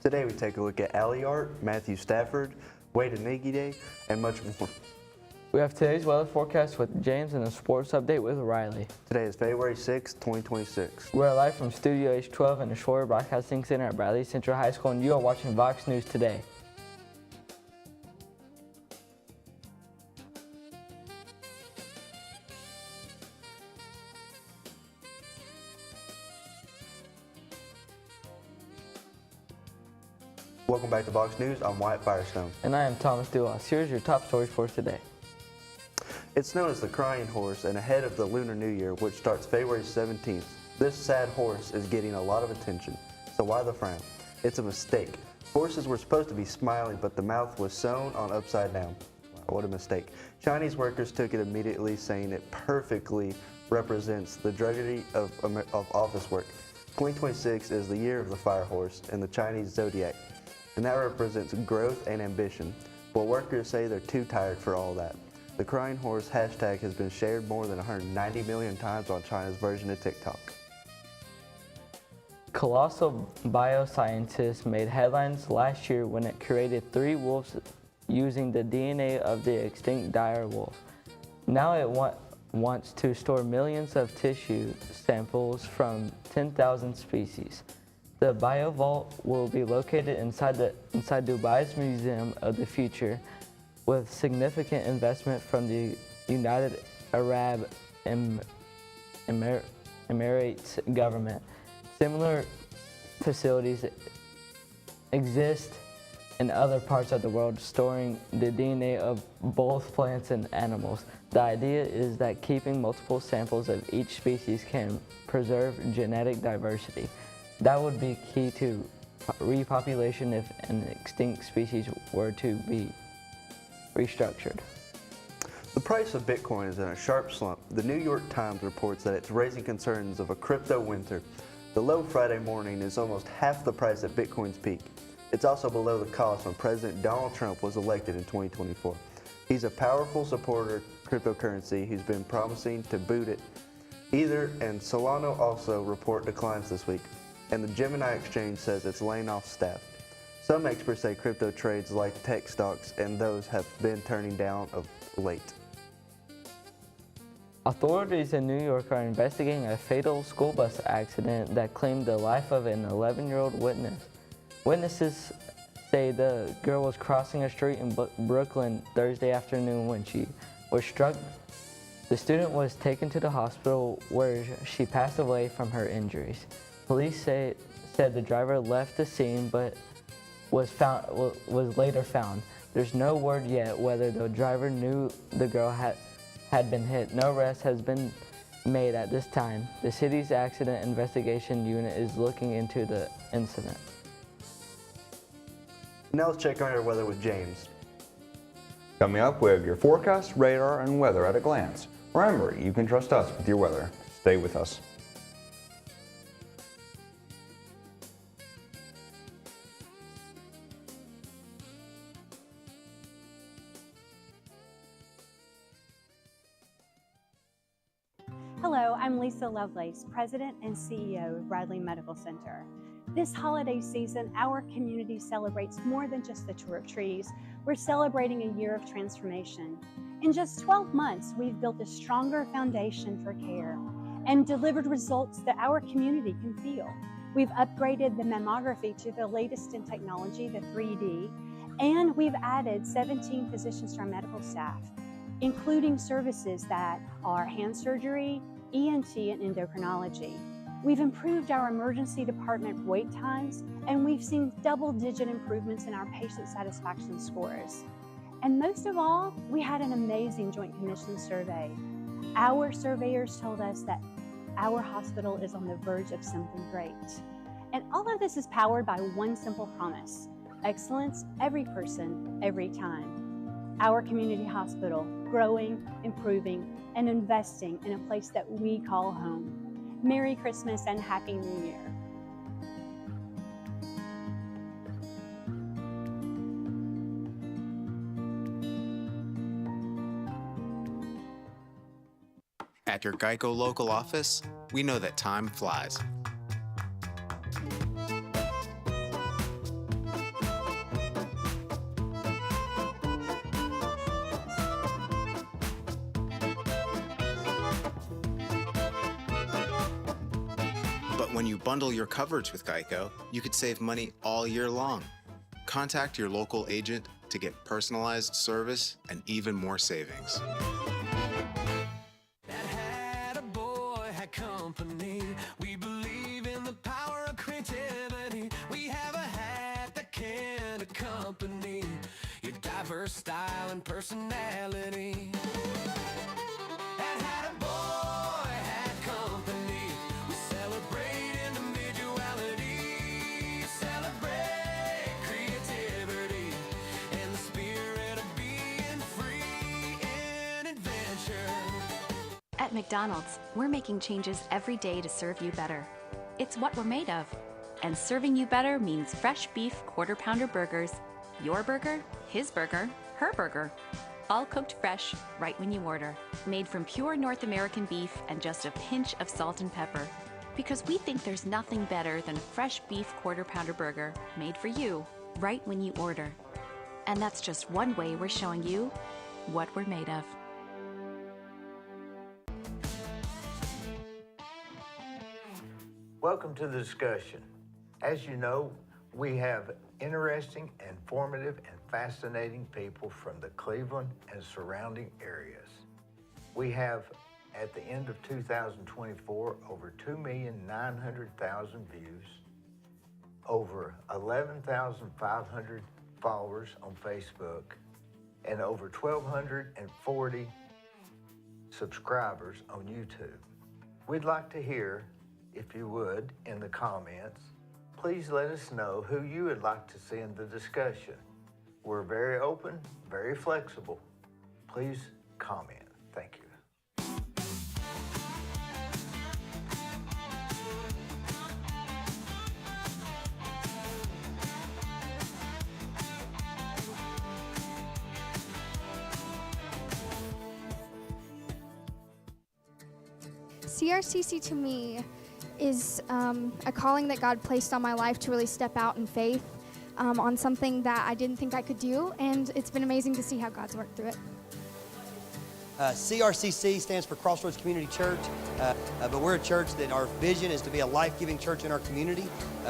Today we take a look at Alley Art, Matthew Stafford, Wade Anigide, and much more. We have today's weather forecast with James and a sports update with Riley. Today is February 6, 2026. We're live from Studio H12 in the Shroyer Broadcasting Center at Bradley Central High School, and you are watching VOX News Today. Welcome back to VOX News. I'm Wyatt Firestone. And I am Thomas Duas. Here's your top stories for today. It's known as the Crying Horse and ahead of the Lunar New Year, which starts February 17th. This sad horse is getting a lot of attention. So why the frown? It's a mistake. Horses were supposed to be smiling, but the mouth was sewn on upside down. Wow, what a mistake. Chinese workers took it immediately, saying it perfectly represents the drudgery of office work. 2026 is the year of the fire horse and the Chinese zodiac, and that represents growth and ambition. But workers say they're too tired for all that. The Crying Horse hashtag has been shared more than 190 million times on China's version of TikTok. Colossal bioscientist made headlines last year when it created 3 wolves using the DNA of the extinct dire wolf. Now it wants to store millions of tissue samples from 10,000 species. The BioVault will be located inside Dubai's Museum of the Future, with significant investment from the United Arab Emirates government. Similar facilities exist in other parts of the world, storing the DNA of both plants and animals. The idea is that keeping multiple samples of each species can preserve genetic diversity. That would be key to repopulation if an extinct species were to be restructured. The price of Bitcoin is in a sharp slump. The New York Times reports that it's raising concerns of a crypto winter. The low Friday morning is almost half the price at Bitcoin's peak. It's also below the cost when President Donald Trump was elected in 2024. He's a powerful supporter of cryptocurrency who's been promising to boot it. Ether and Solana also report declines this week, and the Gemini exchange says it's laying off staff. Some experts say crypto trades like tech stocks, and those have been turning down of late. Authorities in New York are investigating a fatal school bus accident that claimed the life of an 11-year-old witness. Witnesses say the girl was crossing a street in Brooklyn Thursday afternoon when she was struck. The student was taken to the hospital where she passed away from her injuries. Police said the driver left the scene but was later found. There's no word yet whether the driver knew the girl had been hit. No arrest has been made at this time. The city's accident investigation unit is looking into the incident. Now let's check on your weather with James. Coming up, we have your forecast, radar, and weather at a glance. Remember, you can trust us with your weather. Stay with us. Hello, I'm Lisa Lovelace, President and CEO of Bradley Medical Center. This holiday season, our community celebrates more than just the tour of trees. We're celebrating a year of transformation. In just 12 months, we've built a stronger foundation for care and delivered results that our community can feel. We've upgraded the mammography to the latest in technology, the 3D, and we've added 17 physicians to our medical staff, including services that are hand surgery, ENT, and endocrinology. We've improved our emergency department wait times, and we've seen double-digit improvements in our patient satisfaction scores. And most of all, we had an amazing Joint Commission survey. Our surveyors told us that our hospital is on the verge of something great. And all of this is powered by one simple promise: excellence, every person, every time. Our community hospital, growing, improving, and investing in a place that we call home. Merry Christmas and Happy New Year. At your Geico local office, we know that time flies. But when you bundle your coverage with Geico, you could save money all year long. Contact your local agent to get personalized service and even more savings. That hat a boy had company. We believe in the power of creativity. We have a hat that can accompany your diverse style and personality. That hat a boy had company. We celebrate individuality, celebrate creativity, and the spirit of being free in adventure. At McDonald's, we're making changes every day to serve you better. It's what we're made of. And serving you better means fresh beef quarter-pounder burgers. Your burger, his burger, her burger. All cooked fresh, right when you order. Made from pure North American beef and just a pinch of salt and pepper. Because we think there's nothing better than a fresh beef quarter-pounder burger made for you, right when you order. And that's just one way we're showing you what we're made of. Welcome to the discussion. As you know, we have interesting, informative, and fascinating people from the Cleveland and surrounding areas. We have, at the end of 2024, over 2,900,000 views, over 11,500 followers on Facebook, and over 1,240 subscribers on YouTube. We'd like to hear, if you would, in the comments, please let us know who you would like to see in the discussion. We're very open, very flexible. Please comment. Thank you. CRCC to me is a calling that God placed on my life to really step out in faith on something that I didn't think I could do, and it's been amazing to see how God's worked through it. CRCC stands for Crossroads Community Church, but we're a church that our vision is to be a life-giving church in our community.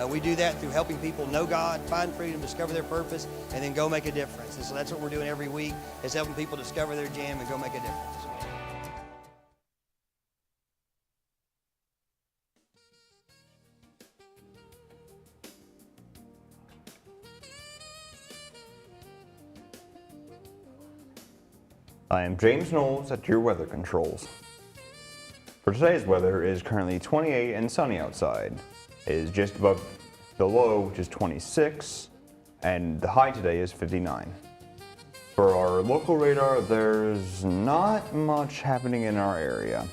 We do that through helping people know God, find freedom, discover their purpose, and then go make a difference. And so that's what we're doing every week, is helping people discover their jam and go make a difference. I am James Knowles at your weather controls. For today's weather, it is currently 28 and sunny outside. It is just above the low, which is 26, and the high today is 59. For our local radar, there's not much happening in our area.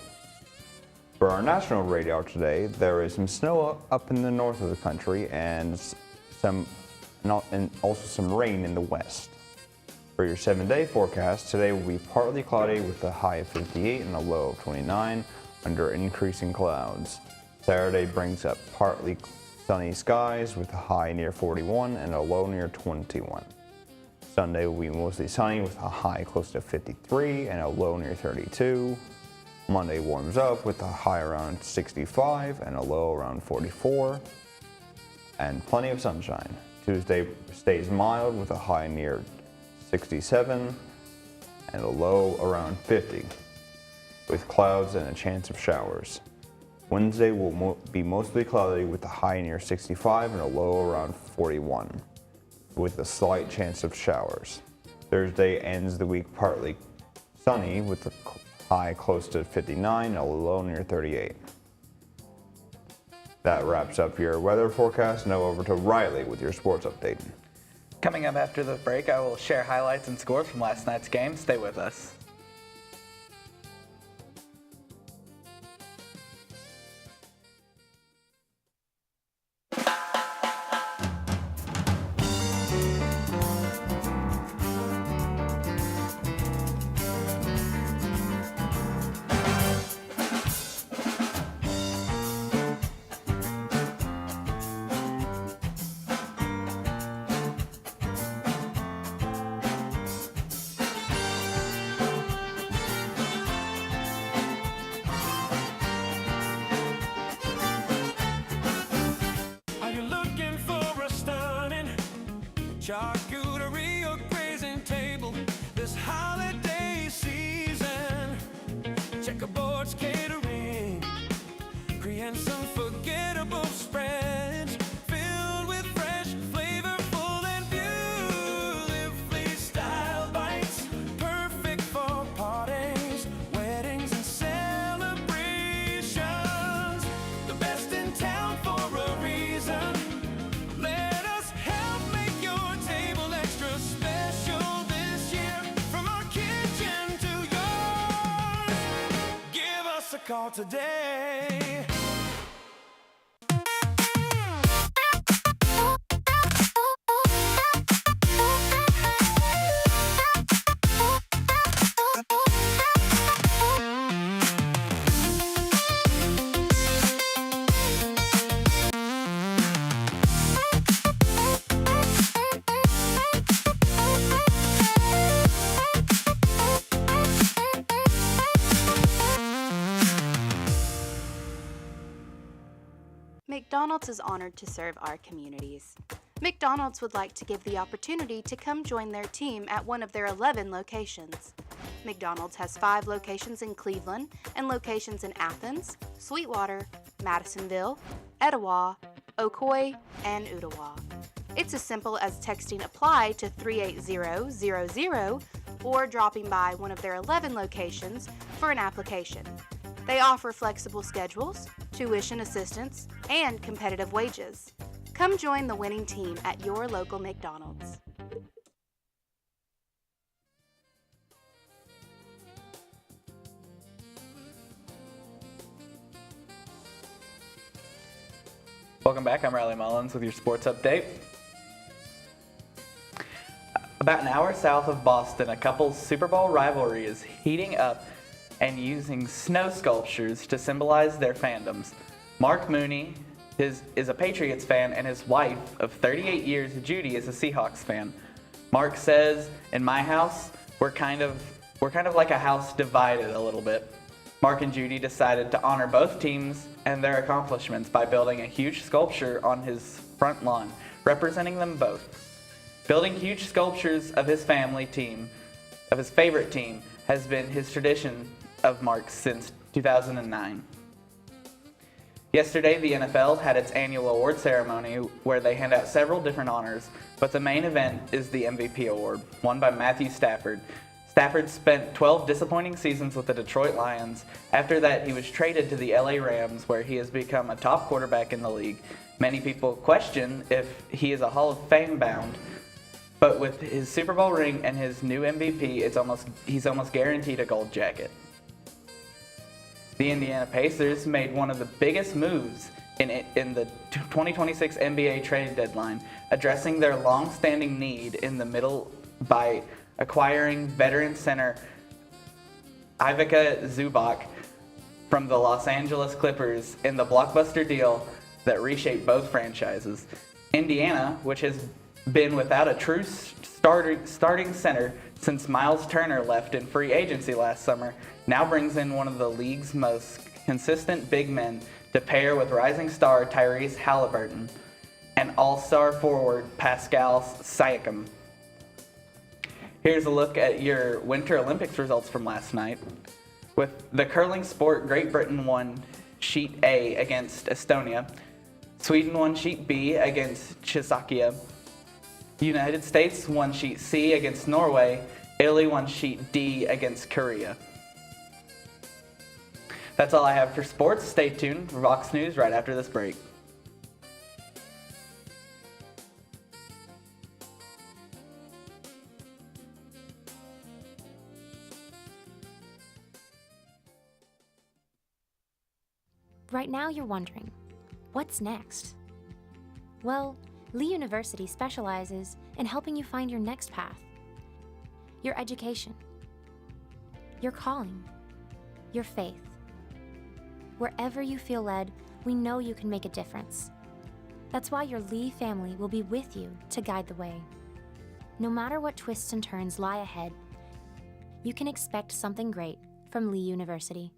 For our national radar today, there is some snow up in the north of the country and also some rain in the west. For your 7-day forecast, today will be partly cloudy with a high of 58 and a low of 29 under increasing clouds. Saturday brings up partly sunny skies with a high near 41 and a low near 21. Sunday will be mostly sunny with a high close to 53 and a low near 32. Monday warms up with a high around 65 and a low around 44. And plenty of sunshine. Tuesday stays mild with a high near 67 and a low around 50, with clouds and a chance of showers. Wednesday will be mostly cloudy with a high near 65 and a low around 41, with a slight chance of showers. Thursday ends the week partly sunny with a high close to 59 and a low near 38. That wraps up your weather forecast. Now over to Riley with your sports update. Coming up after the break, I will share highlights and scores from last night's game. Stay with us. charcuterie or grazing table this holiday season. Checkerboards catering, create some forgettable spreads filled with fresh, flavorful, and beautifully styled bites, perfect for parties, weddings, and celebrations. The best in town for a reason. Let us help make your table extra special this year. From our kitchen to yours, give us a call today. McDonald's is honored to serve our communities. McDonald's would like to give the opportunity to come join their team at one of their 11 locations. McDonald's has 5 locations in Cleveland and locations in Athens, Sweetwater, Madisonville, Etowah, Ocoee, and Ottawa. It's as simple as texting APPLY to 38000 or dropping by one of their 11 locations for an application. They offer flexible schedules, tuition assistance, and competitive wages. Come join the winning team at your local McDonald's. Welcome back. I'm Riley Mullins with your sports update. About an hour south of Boston, a couple's Super Bowl rivalry is heating up and using snow sculptures to symbolize their fandoms. Mark Mooney is a Patriots fan, and his wife of 38 years, Judy, is a Seahawks fan. Mark says, "In my house, we're kind of like a house divided a little bit." Mark and Judy decided to honor both teams and their accomplishments by building a huge sculpture on his front lawn, representing them both. Building huge sculptures of his family team, of his favorite team, has been his tradition of Mark's since 2009. Yesterday, the NFL had its annual award ceremony where they hand out several different honors, but the main event is the MVP award, won by Matthew Stafford. Stafford spent 12 disappointing seasons with the Detroit Lions. After that, he was traded to the LA Rams, where he has become a top quarterback in the league. Many people question if he is a Hall of Fame bound, but with his Super Bowl ring and his new MVP, he's almost guaranteed a gold jacket. The Indiana Pacers made one of the biggest moves in the 2026 NBA trade deadline, addressing their long-standing need in the middle by acquiring veteran center Ivica Zubac from the Los Angeles Clippers in the blockbuster deal that reshaped both franchises. Indiana, which has been without a true starting center since Miles Turner left in free agency last summer, now brings in one of the league's most consistent big men to pair with rising star Tyrese Halliburton and all-star forward Pascal Siakam. Here's a look at your Winter Olympics results from last night. With the curling sport, Great Britain won Sheet A against Estonia. Sweden won Sheet B against Czechoslovakia. The United States won Sheet C against Norway. Italy won Sheet D against Korea. That's all I have for sports. Stay tuned for Vox News right after this break. Right now you're wondering, what's next? Well, Lee University specializes in helping you find your next path. Your education, your calling, your faith. Wherever you feel led, we know you can make a difference. That's why your Lee family will be with you to guide the way. No matter what twists and turns lie ahead, you can expect something great from Lee University.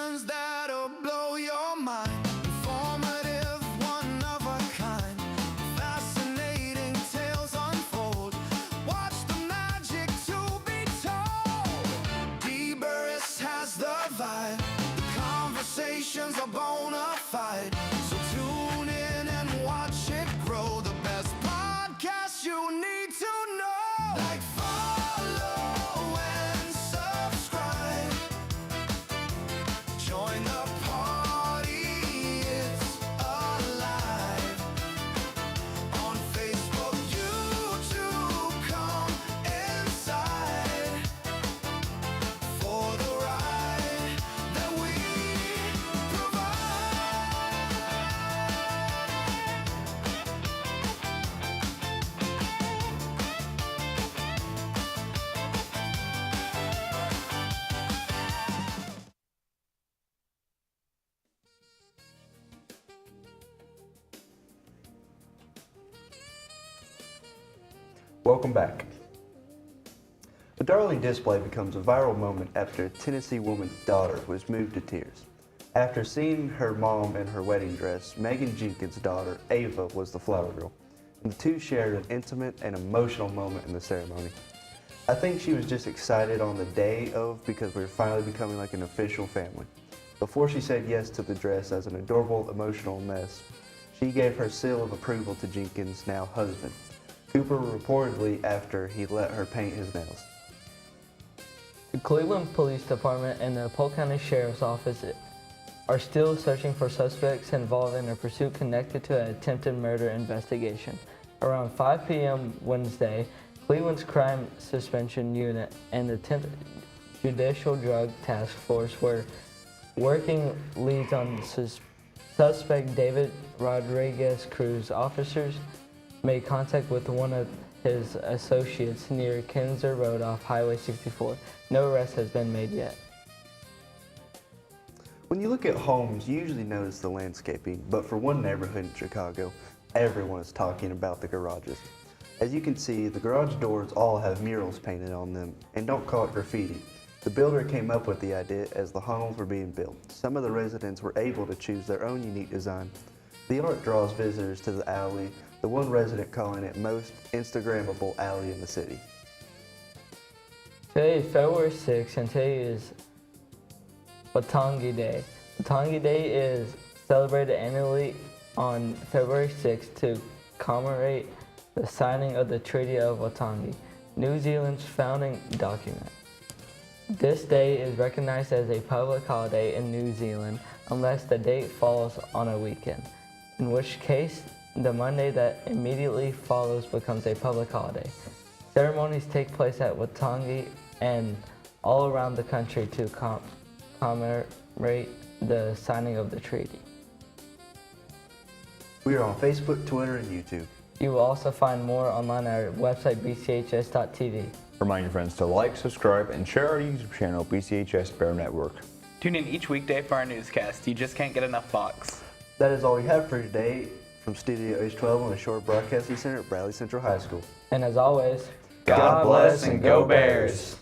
conversations that'll blow your mind. Informative, one of a kind. Fascinating tales unfold. Watch the magic to be told. D-Burris has the vibe. The conversations are bona fide. So tune in and watch it grow. The best podcast you need to know. Like, follow and subscribe. Join the party, it's alive. On Facebook, YouTube, come inside for the ride that we Welcome back. A darling display becomes a viral moment after a Tennessee woman's daughter was moved to tears. After seeing her mom in her wedding dress, Megan Jenkins' daughter, Ava, was the flower girl, and the two shared an intimate and emotional moment in the ceremony. I think she was just excited on the day of because we were finally becoming like an official family. Before she said yes to the dress as an adorable, emotional mess, she gave her seal of approval to Jenkins' now husband, Cooper, reportedly after he let her paint his nails. The Cleveland Police Department and the Polk County Sheriff's Office are still searching for suspects involved in a pursuit connected to an attempted murder investigation. Around 5 p.m. Wednesday, Cleveland's Crime Suspension Unit and the 10th Judicial Drug Task Force were working leads on suspect David Rodriguez Cruz. Officers made contact with one of his associates near Kinzer Road off Highway 64. No arrest has been made yet. When you look at homes, you usually notice the landscaping, but for one neighborhood in Chicago, everyone is talking about the garages. As you can see, the garage doors all have murals painted on them, and don't call it graffiti. The builder came up with the idea as the homes were being built. Some of the residents were able to choose their own unique design. The art draws visitors to the alley, the one resident calling it most Instagrammable alley in the city. Today is February 6th, and today is Watangi Day. Watangi Day is celebrated annually on February 6th to commemorate the signing of the Treaty of Waitangi, New Zealand's founding document. This day is recognized as a public holiday in New Zealand unless the date falls on a weekend, in which case the Monday that immediately follows becomes a public holiday. Ceremonies take place at Waitangi and all around the country to commemorate the signing of the treaty. We are on Facebook, Twitter, and YouTube. You will also find more online at our website, bchs.tv. Remind your friends to like, subscribe, and share our YouTube channel, BCHS Bear Network. Tune in each weekday for our newscast. You just can't get enough Fox. That is all we have for today from Studio H12 on the Shroyer Broadcasting Center at Bradley Central High School. And as always, God bless and go Bears.